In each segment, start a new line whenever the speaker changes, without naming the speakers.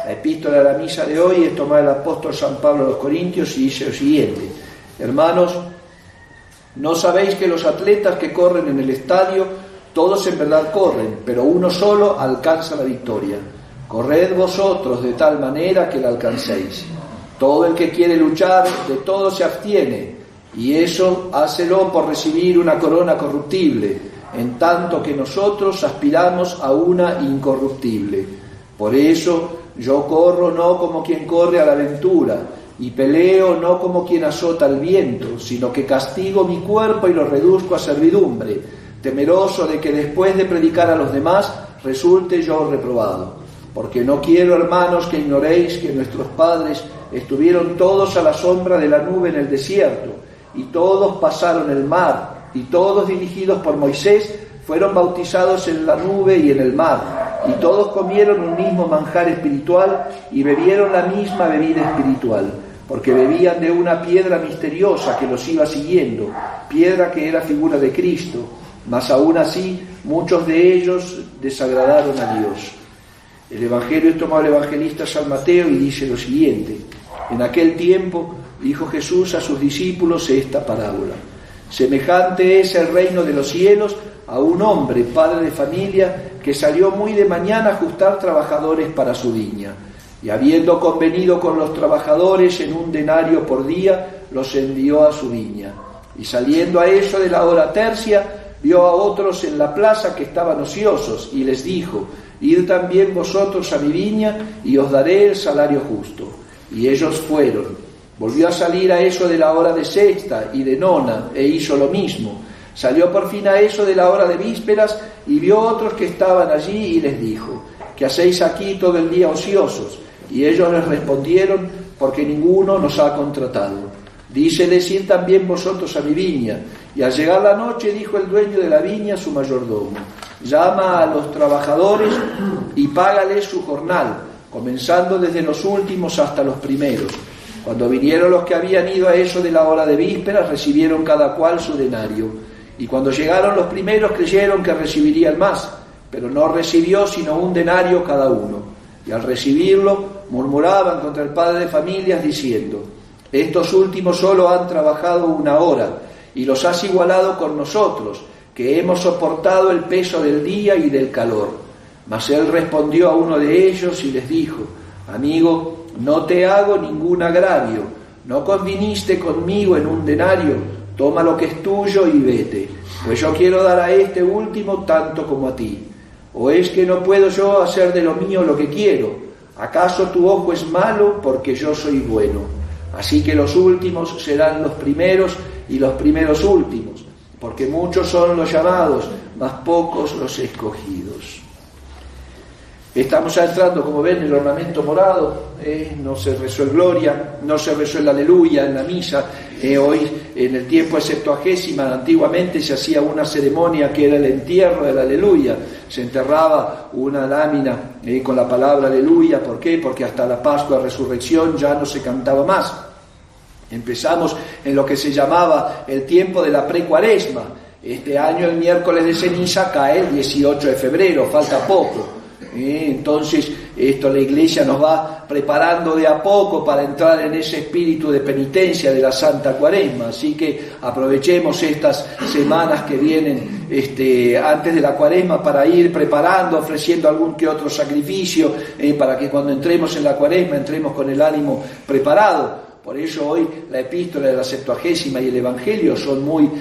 La epístola de la misa de hoy es tomada del apóstol San Pablo a los Corintios y dice lo siguiente: hermanos, ¿no sabéis que los atletas que corren en el estadio, todos en verdad corren, pero uno solo alcanza la victoria? Corred vosotros de tal manera que la alcancéis. Todo el que quiere luchar, de todo se abstiene, y eso hácelo por recibir una corona corruptible, en tanto que nosotros aspiramos a una incorruptible. Por eso yo corro no como quien corre a la aventura, y peleo no como quien azota el viento, sino que castigo mi cuerpo y lo reduzco a servidumbre, temeroso de que después de predicar a los demás resulte yo reprobado. Porque no quiero, hermanos, que ignoréis que nuestros padres estuvieron todos a la sombra de la nube en el desierto, y todos pasaron el mar, y todos dirigidos por Moisés fueron bautizados en la nube y en el mar, y todos comieron un mismo manjar espiritual y bebieron la misma bebida espiritual, porque bebían de una piedra misteriosa que los iba siguiendo, piedra que era figura de Cristo, mas aún así muchos de ellos desagradaron a Dios. El Evangelio es tomado del evangelista San Mateo y dice lo siguiente: en aquel tiempo dijo Jesús a sus discípulos esta parábola: semejante es el reino de los cielos a un hombre, padre de familia, que salió muy de mañana a ajustar trabajadores para su viña. Y habiendo convenido con los trabajadores en un denario por día, los envió a su viña. Y saliendo a eso de la hora tercia, vio a otros en la plaza que estaban ociosos, y les dijo: id también vosotros a mi viña, y os daré el salario justo. Y ellos fueron. Volvió a salir a eso de la hora de sexta y de nona, e hizo lo mismo. Salió por fin a eso de la hora de vísperas, y vio otros que estaban allí, y les dijo: ¿qué hacéis aquí todo el día ociosos? Y ellos les respondieron: porque ninguno nos ha contratado. Díceles: id también vosotros a mi viña. Y al llegar la noche, dijo el dueño de la viña a su mayordomo: llama a los trabajadores y págales su jornal, comenzando desde los últimos hasta los primeros. Cuando vinieron los que habían ido a eso de la hora de vísperas, recibieron cada cual su denario. Y cuando llegaron los primeros, creyeron que recibirían más, pero no recibió sino un denario cada uno. Y al recibirlo, murmuraban contra el padre de familias, diciendo: estos últimos solo han trabajado 1 hora, y los has igualado con nosotros, que hemos soportado el peso del día y del calor. Mas él respondió a uno de ellos y les dijo: amigo, no te hago ningún agravio, ¿no conviniste conmigo en un denario? Toma lo que es tuyo y vete, pues yo quiero dar a este último tanto como a ti. ¿O es que no puedo yo hacer de lo mío lo que quiero? ¿Acaso tu ojo es malo porque yo soy bueno? Así que los últimos serán los primeros y los primeros últimos, porque muchos son los llamados, mas pocos los escogidos. Estamos entrando, como ven, el ornamento morado, no se rezó el Gloria, no se rezó el Aleluya en la misa. Hoy, en el tiempo de Septuagésima, antiguamente se hacía una ceremonia que era el entierro del Aleluya. Se enterraba una lámina con la palabra Aleluya. ¿Por qué? Porque hasta la Pascua de Resurrección ya no se cantaba más. Empezamos en lo que se llamaba el tiempo de la precuaresma. Este año el miércoles de ceniza cae el 18 de febrero, falta poco. Entonces la Iglesia nos va preparando de a poco para entrar en ese espíritu de penitencia de la Santa Cuaresma, así que aprovechemos estas semanas que vienen antes de la Cuaresma para ir preparando, ofreciendo algún que otro sacrificio, para que cuando entremos en la Cuaresma entremos con el ánimo preparado. Por eso hoy la epístola de la Septuagésima y el Evangelio son muy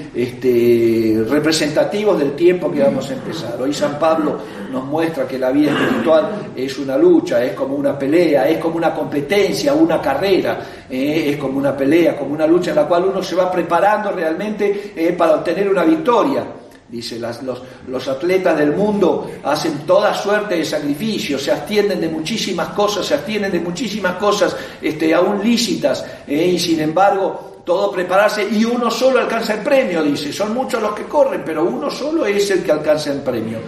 representativos del tiempo que vamos a empezar. Hoy San Pablo nos muestra que la vida espiritual es una lucha, es como una pelea, es como una competencia, una carrera, es como una pelea, como una lucha en la cual uno se va preparando realmente para obtener una victoria. Dice, los atletas del mundo hacen toda suerte de sacrificios, se abstienen de muchísimas cosas, aún lícitas, y sin embargo todo prepararse, y uno solo alcanza el premio, dice. Son muchos los que corren, pero uno solo es el que alcanza el premio.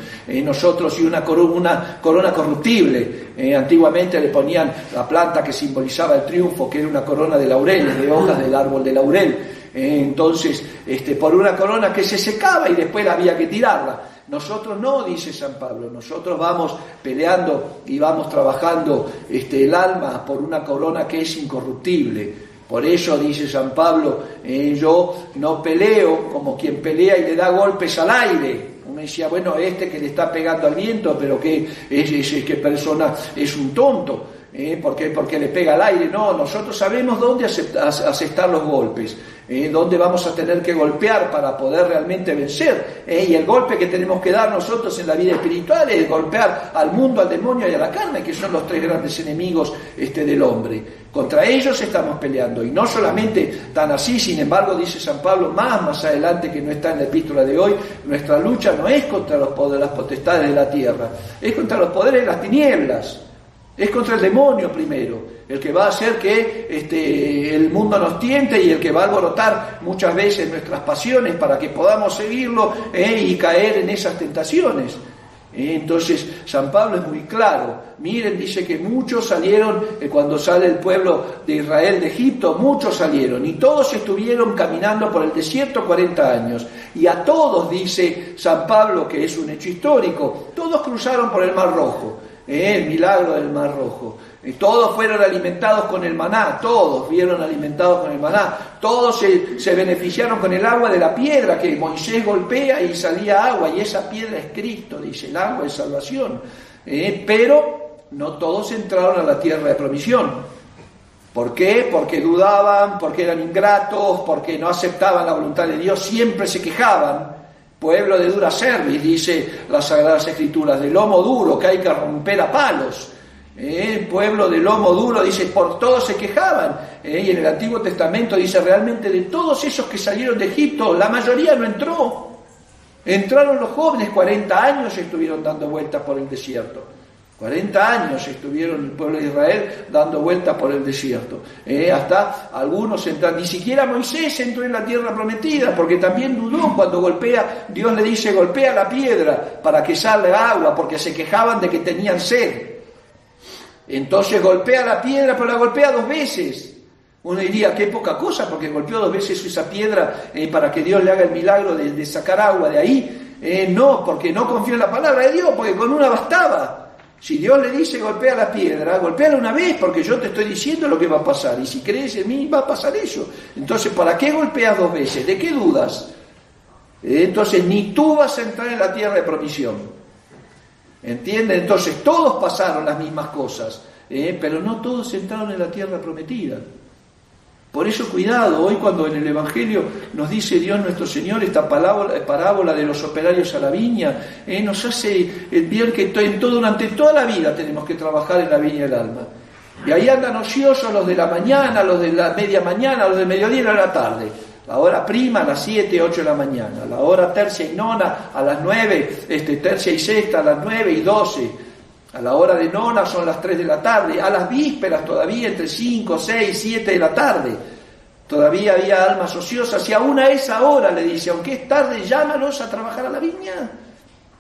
Nosotros, y una corona corruptible. Antiguamente le ponían la planta que simbolizaba el triunfo, que era una corona de laureles, de hojas del árbol de laurel. Entonces, por una corona que se secaba y después había que tirarla. Nosotros no, dice San Pablo, nosotros vamos peleando y vamos trabajando el alma por una corona que es incorruptible. Por eso dice San Pablo, yo no peleo como quien pelea y le da golpes al aire. Uno decía, bueno, que le está pegando al viento, pero qué persona es un tonto. ¿Por qué? Porque le pega al aire. No, nosotros sabemos dónde asestar los golpes, dónde vamos a tener que golpear para poder realmente vencer. Y el golpe que tenemos que dar nosotros en la vida espiritual es golpear al mundo, al demonio y a la carne, que son los tres grandes enemigos del hombre. Contra ellos estamos peleando. Y no solamente tan así, sin embargo, dice San Pablo más adelante, que no está en la epístola de hoy, nuestra lucha no es contra los poderes, las potestades de la tierra, es contra los poderes de las tinieblas. Es contra el demonio primero, el que va a hacer que el mundo nos tiente y el que va a alborotar muchas veces nuestras pasiones para que podamos seguirlo y caer en esas tentaciones. Entonces San Pablo es muy claro. Miren, dice que muchos salieron, cuando sale el pueblo de Israel de Egipto, muchos salieron y todos estuvieron caminando por el desierto 40 años. Y a todos, dice San Pablo, que es un hecho histórico, todos cruzaron por el Mar Rojo. El milagro del Mar Rojo. Todos fueron alimentados con el maná, todos vieron alimentados con el maná, todos se beneficiaron con el agua de la piedra que Moisés golpea y salía agua, y esa piedra es Cristo, dice, el agua es salvación. Pero no todos entraron a la tierra de promisión. ¿Por qué? Porque dudaban, porque eran ingratos, porque no aceptaban la voluntad de Dios, siempre se quejaban. Pueblo de dura cerviz, dice las Sagradas Escrituras, de lomo duro que hay que romper a palos. Pueblo de lomo duro, dice, por todos se quejaban. Y en el Antiguo Testamento dice, realmente de todos esos que salieron de Egipto, la mayoría no entró. Entraron los jóvenes, 40 años estuvieron dando vueltas por el desierto. 40 años estuvieron el pueblo de Israel dando vueltas por el desierto. Hasta algunos entraron. Ni siquiera Moisés entró en la tierra prometida, porque también dudó cuando golpea. Dios le dice, golpea la piedra para que salga agua, porque se quejaban de que tenían sed. Entonces golpea la piedra, pero la golpea 2 veces. Uno diría, qué poca cosa, porque golpeó 2 veces esa piedra para que Dios le haga el milagro de sacar agua de ahí. No, porque no confió en la palabra de Dios, porque con una bastaba. Si Dios le dice golpea la piedra, golpéala una vez, porque yo te estoy diciendo lo que va a pasar, y si crees en mí va a pasar eso. Entonces, ¿para qué golpeas 2 veces? ¿De qué dudas? Entonces, ni tú vas a entrar en la tierra de promisión. ¿Entienden? Entonces, todos pasaron las mismas cosas, pero no todos entraron en la tierra prometida. Por eso, cuidado, hoy cuando en el Evangelio nos dice Dios nuestro Señor esta parábola de los operarios a la viña, nos hace ver que durante toda la vida tenemos que trabajar en la viña del alma. Y ahí andan ociosos los de la mañana, los de la media mañana, los del mediodía y la hora tarde. La hora prima a las 7, 8 de la mañana, la hora tercia y nona a las 9, tercia y sexta a las 9 y 12. A la hora de nona son las 3 de la tarde, a las vísperas todavía entre 5, 6, 7 de la tarde. Todavía había almas ociosas y aún a esa hora le dice, aunque es tarde, llámalos a trabajar a la viña.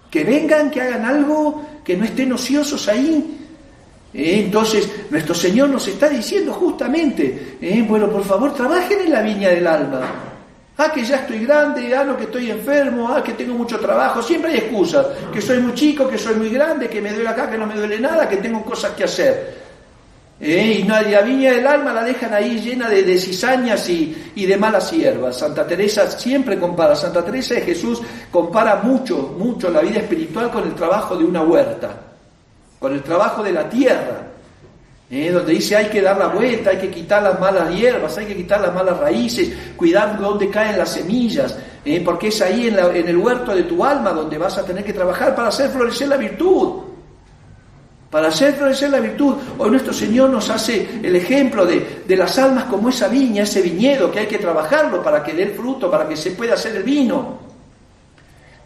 Que vengan, que hagan algo, que no estén ociosos ahí. Entonces, nuestro Señor nos está diciendo justamente, bueno, por favor, trabajen en la viña del alma. Que ya estoy grande, no, que estoy enfermo, que tengo mucho trabajo, siempre hay excusas, que soy muy chico, que soy muy grande, que me duele acá, que no me duele nada, que tengo cosas que hacer. Y la viña del alma la dejan ahí llena de cizañas y de malas hierbas. Santa Teresa siempre compara, Santa Teresa de Jesús compara mucho la vida espiritual con el trabajo de una huerta, con el trabajo de la tierra. Donde dice hay que dar la vuelta, hay que quitar las malas hierbas, hay que quitar las malas raíces, cuidar donde caen las semillas, porque es ahí en el huerto de tu alma donde vas a tener que trabajar para hacer florecer la virtud. Para hacer florecer la virtud. Hoy nuestro Señor nos hace el ejemplo de las almas como esa viña, ese viñedo que hay que trabajarlo para que dé el fruto, para que se pueda hacer el vino.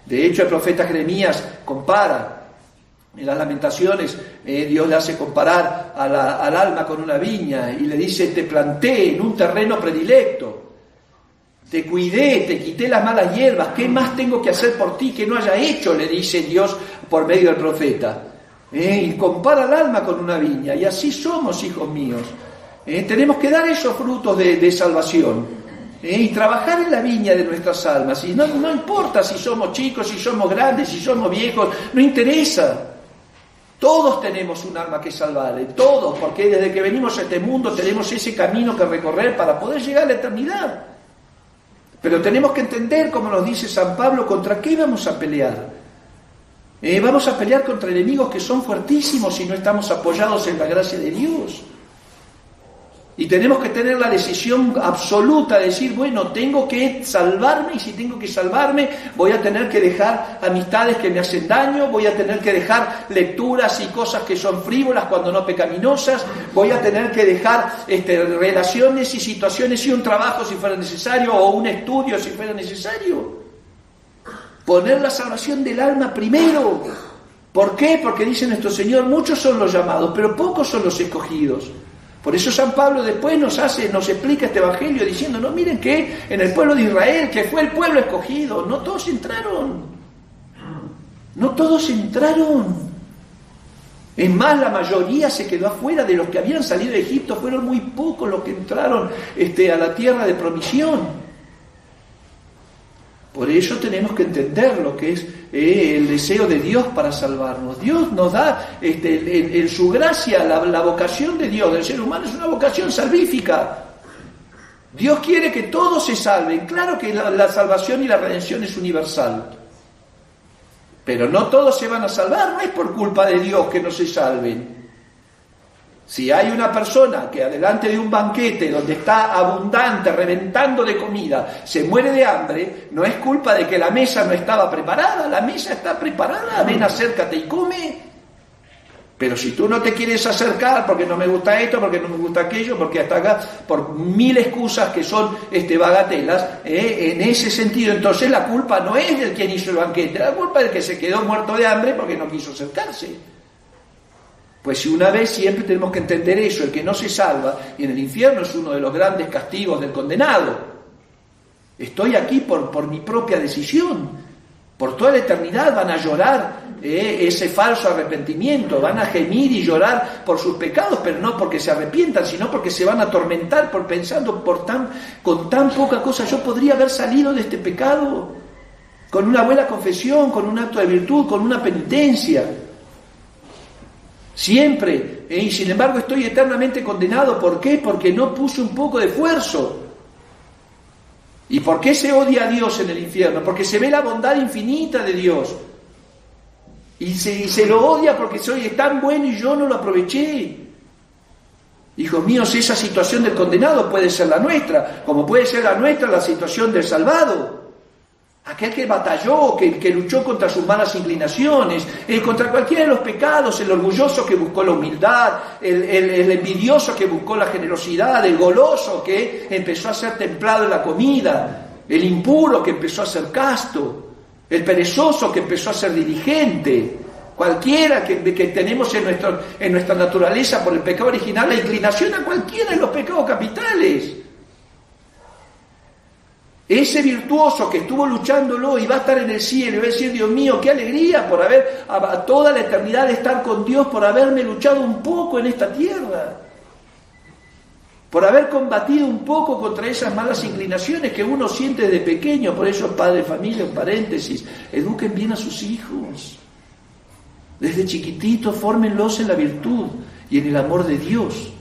De hecho, el profeta Jeremías compara. En las Lamentaciones, Dios le hace comparar al alma con una viña y le dice, te planté en un terreno predilecto, te cuidé, te quité las malas hierbas, ¿qué más tengo que hacer por ti que no haya hecho? Le dice Dios por medio del profeta. Y compara al alma con una viña, y así somos, hijos míos. Tenemos que dar esos frutos de salvación. y trabajar en la viña de nuestras almas. Y no importa si somos chicos, si somos grandes, si somos viejos, no interesa. Todos tenemos un alma que salvar, todos, porque desde que venimos a este mundo tenemos ese camino que recorrer para poder llegar a la eternidad. Pero tenemos que entender, como nos dice San Pablo, contra qué vamos a pelear. Vamos a pelear contra enemigos que son fuertísimos si no estamos apoyados en la gracia de Dios. Y tenemos que tener la decisión absoluta de decir, bueno, tengo que salvarme, y si tengo que salvarme, voy a tener que dejar amistades que me hacen daño, voy a tener que dejar lecturas y cosas que son frívolas cuando no pecaminosas, voy a tener que dejar relaciones y situaciones y un trabajo si fuera necesario, o un estudio si fuera necesario. Poner la salvación del alma primero. ¿Por qué? Porque dice nuestro Señor, muchos son los llamados, pero pocos son los escogidos. Por eso San Pablo después nos explica este evangelio diciendo, no, miren que en el pueblo de Israel, que fue el pueblo escogido, no todos entraron. No todos entraron. Es más, la mayoría se quedó afuera. De los que habían salido de Egipto, fueron muy pocos los que entraron a la tierra de promisión. Por eso tenemos que entender lo que es el deseo de Dios para salvarnos. Dios nos da en su gracia la vocación de Dios, del ser humano, es una vocación salvífica. Dios quiere que todos se salven. Claro que la salvación y la redención es universal. Pero no todos se van a salvar, no es por culpa de Dios que no se salven. Si hay una persona que adelante de un banquete donde está abundante, reventando de comida, se muere de hambre, no es culpa de que la mesa no estaba preparada, la mesa está preparada, ven, acércate y come. Pero si tú no te quieres acercar porque no me gusta esto, porque no me gusta aquello, porque hasta acá, por 1000 excusas que son bagatelas, en ese sentido, entonces la culpa no es del quien hizo el banquete, la culpa es del que se quedó muerto de hambre porque no quiso acercarse. Pues si una vez siempre tenemos que entender eso, el que no se salva, y en el infierno es uno de los grandes castigos del condenado. Estoy aquí por mi propia decisión. Por toda la eternidad van a llorar ese falso arrepentimiento, van a gemir y llorar por sus pecados, pero no porque se arrepientan, sino porque se van a atormentar pensando con tan poca cosa. Yo podría haber salido de este pecado con una buena confesión, con un acto de virtud, con una penitencia. Siempre, y sin embargo estoy eternamente condenado. ¿Por qué? Porque no puse un poco de esfuerzo. ¿Y por qué se odia a Dios en el infierno? Porque se ve la bondad infinita de Dios. Y se lo odia porque soy tan bueno y yo no lo aproveché. Hijos míos, esa situación del condenado puede ser la nuestra, como puede ser la nuestra la situación del salvado. Aquel que batalló, que luchó contra sus malas inclinaciones, contra cualquiera de los pecados, el orgulloso que buscó la humildad, el envidioso que buscó la generosidad, el goloso que empezó a ser templado en la comida, el impuro que empezó a ser casto, el perezoso que empezó a ser diligente. Cualquiera que tenemos en nuestra naturaleza por el pecado original, la inclinación a cualquiera de los pecados capitales. Ese virtuoso que estuvo luchándolo y va a estar en el cielo y va a decir, Dios mío, qué alegría por haber, a toda la eternidad de estar con Dios, por haberme luchado un poco en esta tierra, por haber combatido un poco contra esas malas inclinaciones que uno siente desde pequeño. Por eso, padre de familia, en paréntesis, eduquen bien a sus hijos. Desde chiquititos, fórmenlos en la virtud y en el amor de Dios.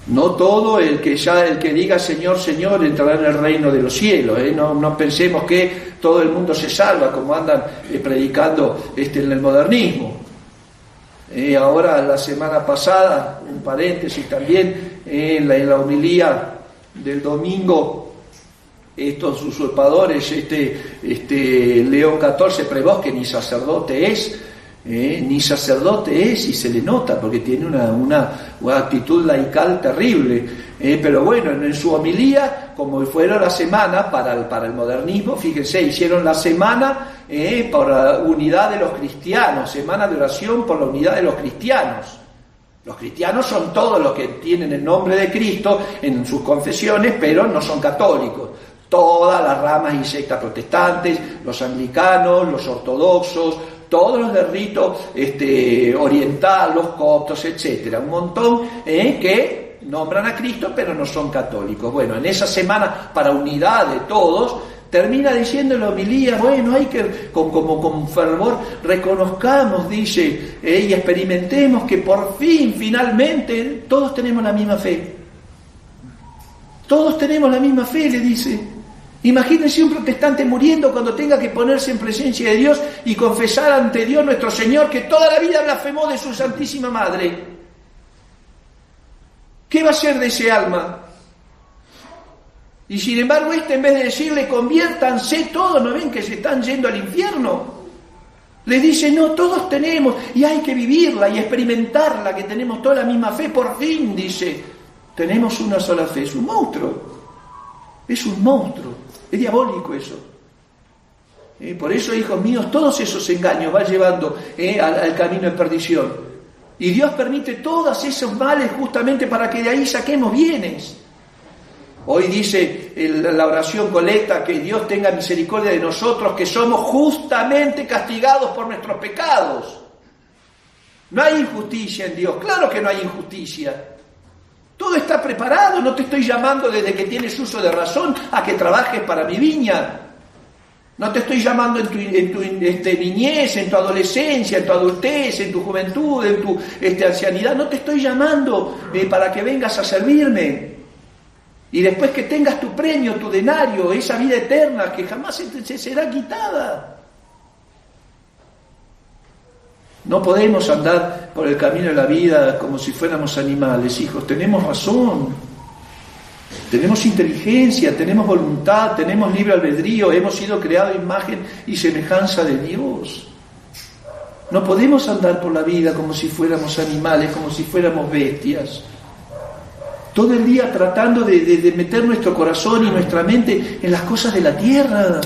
No todo el que diga Señor, Señor entrará en el reino de los cielos. No pensemos que todo el mundo se salva, como andan predicando en el modernismo. Ahora, la semana pasada, un paréntesis también, en la homilía del domingo, estos usurpadores, León XIV Prevost, que ni sacerdote es, y se le nota porque tiene una actitud laical terrible, pero bueno, en su homilía, como fueron la semana para el modernismo, fíjense, hicieron la semana por la unidad de los cristianos, semana de oración por la unidad de los cristianos. Los cristianos son todos los que tienen el nombre de Cristo en sus confesiones, pero no son católicos. Todas las ramas y sectas protestantes, los anglicanos, los ortodoxos, todos los de rito oriental, los coptos, etcétera, un montón que nombran a Cristo, pero no son católicos. Bueno, en esa semana, para unidad de todos, termina diciendo en la homilía, bueno, hay que, con fervor, reconozcamos, dice, y experimentemos que por fin, finalmente, todos tenemos la misma fe. Todos tenemos la misma fe, le dice. Imagínense un protestante muriendo cuando tenga que ponerse en presencia de Dios y confesar ante Dios nuestro Señor que toda la vida blasfemó de su Santísima Madre. ¿Qué va a hacer de ese alma? Y sin embargo, en vez de decirle, conviértanse todos, ¿no ven que se están yendo al infierno? Le dice, no, todos tenemos, y hay que vivirla y experimentarla, que tenemos toda la misma fe, por fin, dice, tenemos una sola fe. Es un monstruo, es un monstruo, es diabólico eso. Por eso, hijos míos, todos esos engaños va llevando al camino de perdición. Y Dios permite todos esos males justamente para que de ahí saquemos bienes. Hoy dice la oración colecta que Dios tenga misericordia de nosotros, que somos justamente castigados por nuestros pecados. No hay injusticia en Dios, claro que no hay injusticia. Todo está preparado, no te estoy llamando desde que tienes uso de razón a que trabajes para mi viña. No te estoy llamando en tu niñez, en tu adolescencia, en tu adultez, en tu juventud, en tu ancianidad. No te estoy llamando para que vengas a servirme. Y después que tengas tu premio, tu denario, esa vida eterna que jamás se será quitada. No podemos andar por el camino de la vida como si fuéramos animales, hijos. Tenemos razón, tenemos inteligencia, tenemos voluntad, tenemos libre albedrío, hemos sido creados a imagen y semejanza de Dios. No podemos andar por la vida como si fuéramos animales, como si fuéramos bestias. Todo el día tratando de meter nuestro corazón y nuestra mente en las cosas de la tierra,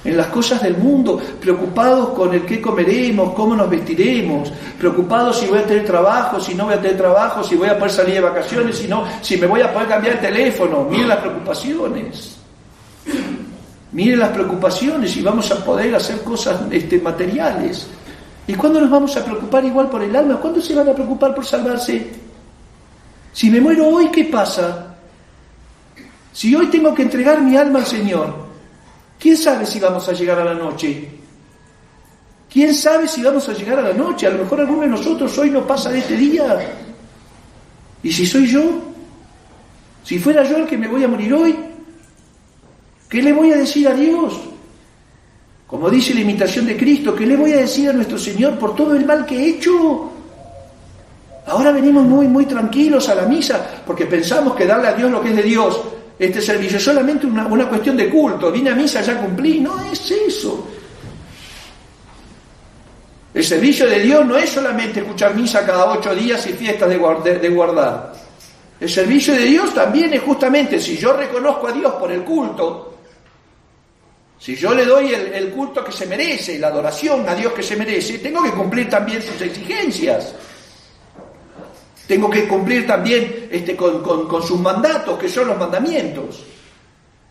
en las cosas del mundo, preocupados con el qué comeremos, cómo nos vestiremos, preocupados si voy a tener trabajo, si no voy a tener trabajo, si voy a poder salir de vacaciones, si me voy a poder cambiar el teléfono. Miren las preocupaciones. Miren las preocupaciones y vamos a poder hacer cosas materiales. ¿Y cuándo nos vamos a preocupar igual por el alma? ¿Cuándo se van a preocupar por salvarse? Si me muero hoy, ¿qué pasa? Si hoy tengo que entregar mi alma al Señor, ¿quién sabe si vamos a llegar a la noche? ¿Quién sabe si vamos a llegar a la noche? A lo mejor alguno de nosotros hoy no pasa de este día. ¿Y si soy yo? Si fuera yo el que me voy a morir hoy, ¿qué le voy a decir a Dios? Como dice la imitación de Cristo, ¿qué le voy a decir a nuestro Señor por todo el mal que he hecho? Ahora venimos muy, muy tranquilos a la misa porque pensamos que darle a Dios lo que es de Dios. Este servicio es solamente una cuestión de culto. Vine a misa, ya cumplí. No es eso. El servicio de Dios no es solamente escuchar misa cada 8 días y fiestas de guardar. El servicio de Dios también es justamente, si yo reconozco a Dios por el culto, si yo le doy el culto que se merece, la adoración a Dios que se merece, tengo que cumplir también sus exigencias. Tengo que cumplir también con sus mandatos, que son los mandamientos.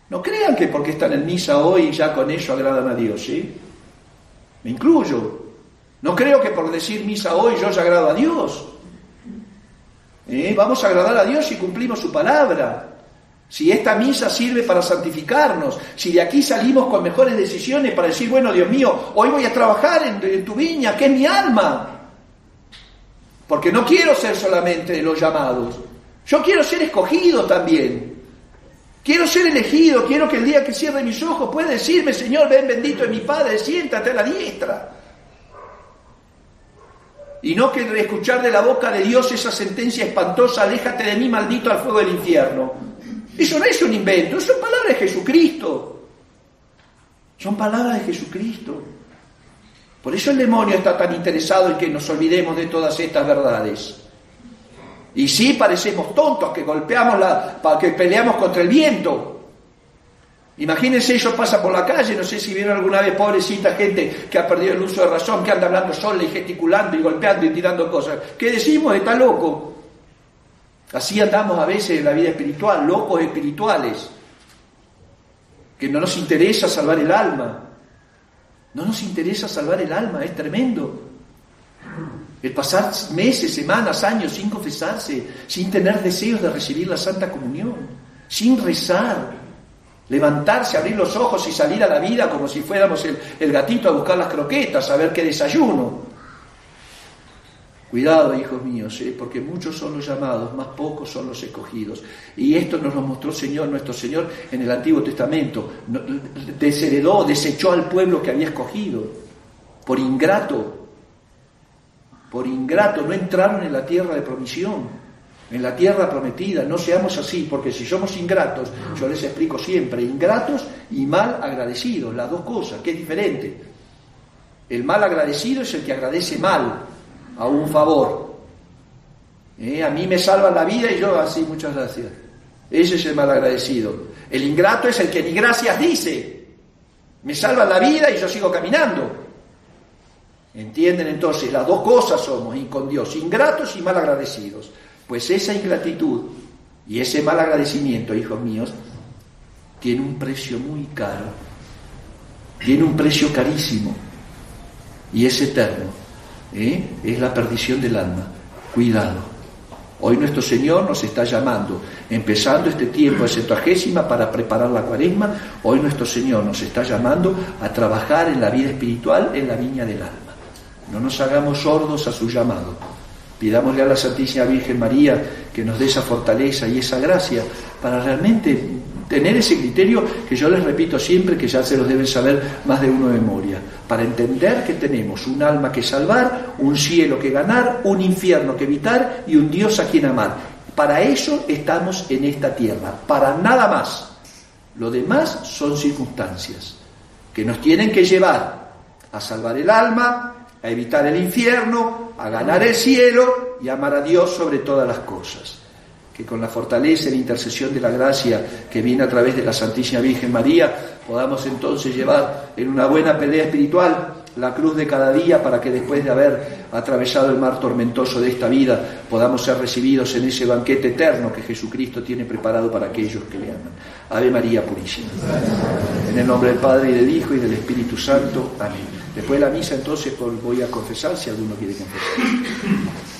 No crean que porque están en misa hoy ya con eso agradan a Dios, ¿sí? Me incluyo. No creo que por decir misa hoy yo ya agrado a Dios. Vamos a agradar a Dios si cumplimos su palabra. Si esta misa sirve para santificarnos, si de aquí salimos con mejores decisiones para decir, bueno, Dios mío, hoy voy a trabajar en tu viña, que es mi alma. Porque no quiero ser solamente de los llamados. Yo quiero ser escogido también. Quiero ser elegido. Quiero que el día que cierre mis ojos pueda decirme, Señor, ven bendito de mi Padre, siéntate a la diestra. Y no que escuchar de la boca de Dios esa sentencia espantosa, aléjate de mí, maldito, al fuego del infierno. Eso no es un invento, son palabras de Jesucristo. Son palabras de Jesucristo. Por eso el demonio está tan interesado en que nos olvidemos de todas estas verdades. Y sí, parecemos tontos, que que peleamos contra el viento. Imagínense, eso pasa por la calle, no sé si vieron alguna vez, pobrecita gente que ha perdido el uso de razón, que anda hablando sola y gesticulando y golpeando y tirando cosas. ¿Qué decimos? Está loco. Así andamos a veces en la vida espiritual, locos espirituales, que no nos interesa salvar el alma. No nos interesa salvar el alma, es tremendo. El pasar meses, semanas, años sin confesarse, sin tener deseos de recibir la Santa Comunión, sin rezar, levantarse, abrir los ojos y salir a la vida como si fuéramos el gatito a buscar las croquetas, a ver qué desayuno. Cuidado, hijos míos, porque muchos son los llamados, más pocos son los escogidos. Y esto nos lo mostró nuestro Señor en el Antiguo Testamento. Desheredó, desechó al pueblo que había escogido. Por ingrato, no entraron en la tierra de provisión, en la tierra prometida. No seamos así, porque si somos ingratos, yo les explico siempre, ingratos y mal agradecidos, las dos cosas, que es diferente. El mal agradecido es el que agradece mal a un favor. A mí me salvan la vida y yo así, muchas gracias. Ese es el mal agradecido. El ingrato es el que ni gracias dice. Me salvan la vida y yo sigo caminando. ¿Entienden? Entonces, las dos cosas somos con Dios, ingratos y mal agradecidos. Pues esa ingratitud y ese mal agradecimiento, hijos míos, tiene un precio muy caro, tiene un precio carísimo y es eterno. Es la perdición del alma. Cuidado. Hoy nuestro Señor nos está llamando, empezando este tiempo de Septuagésima para preparar la Cuaresma. Hoy nuestro Señor nos está llamando a trabajar en la vida espiritual, en la viña del alma. No nos hagamos sordos a su llamado. Pidámosle a la Santísima Virgen María que nos dé esa fortaleza y esa gracia para realmente tener ese criterio que yo les repito siempre, que ya se los deben saber más de uno de memoria, para entender que tenemos un alma que salvar, un cielo que ganar, un infierno que evitar y un Dios a quien amar. Para eso estamos en esta tierra, para nada más. Lo demás son circunstancias que nos tienen que llevar a salvar el alma, a evitar el infierno, a ganar el cielo y a amar a Dios sobre todas las cosas. Que con la fortaleza y la intercesión de la gracia que viene a través de la Santísima Virgen María, podamos entonces llevar en una buena pelea espiritual la cruz de cada día, para que después de haber atravesado el mar tormentoso de esta vida, podamos ser recibidos en ese banquete eterno que Jesucristo tiene preparado para aquellos que le aman. Ave María Purísima. En el nombre del Padre, y del Hijo, y del Espíritu Santo. Amén. Después de la misa, entonces, voy a confesar si alguno quiere confesar.